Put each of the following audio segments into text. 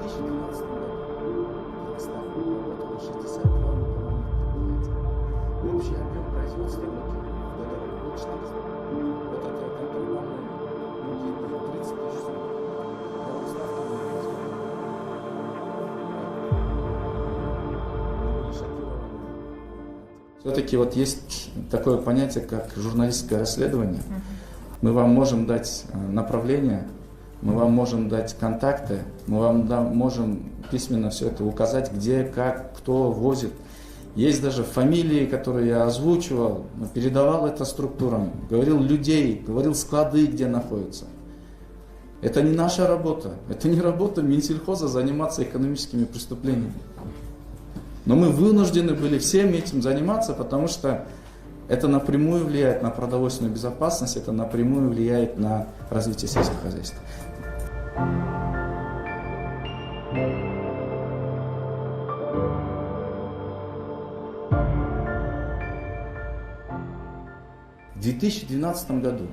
2012 году в Казахстане работало 62 мукомольных предприятия. Общий объем производства муки в годовой был 400. Вот это контрольные муки 30 тысяч соток. Я вам ставку не производил. Мы были шокированы. Все-таки вот есть такое понятие, как журналистское расследование. Мы вам можем дать направление, мы вам можем дать контакты, мы вам можем письменно все это указать, где, как, кто возит. Есть даже фамилии, которые я озвучивал, передавал это структурам, говорил людей, говорил склады, где находятся. Это не наша работа, это не работа Минсельхоза заниматься экономическими преступлениями. Но мы вынуждены были всем этим заниматься, потому что это напрямую влияет на продовольственную безопасность, это напрямую влияет на развитие сельского хозяйства. В 2012 году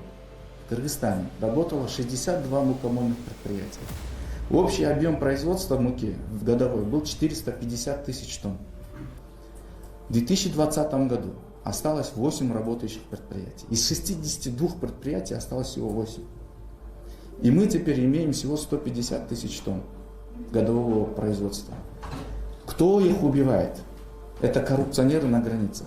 в Кыргызстане работало 62 мукомольных предприятия. Общий объем производства муки в годовой был 450 тысяч тонн. В 2020 году осталось 8 работающих предприятий. Из 62 предприятий осталось всего 8. И мы теперь имеем всего 150 тысяч тонн годового производства. Кто их убивает? Это коррупционеры на границах.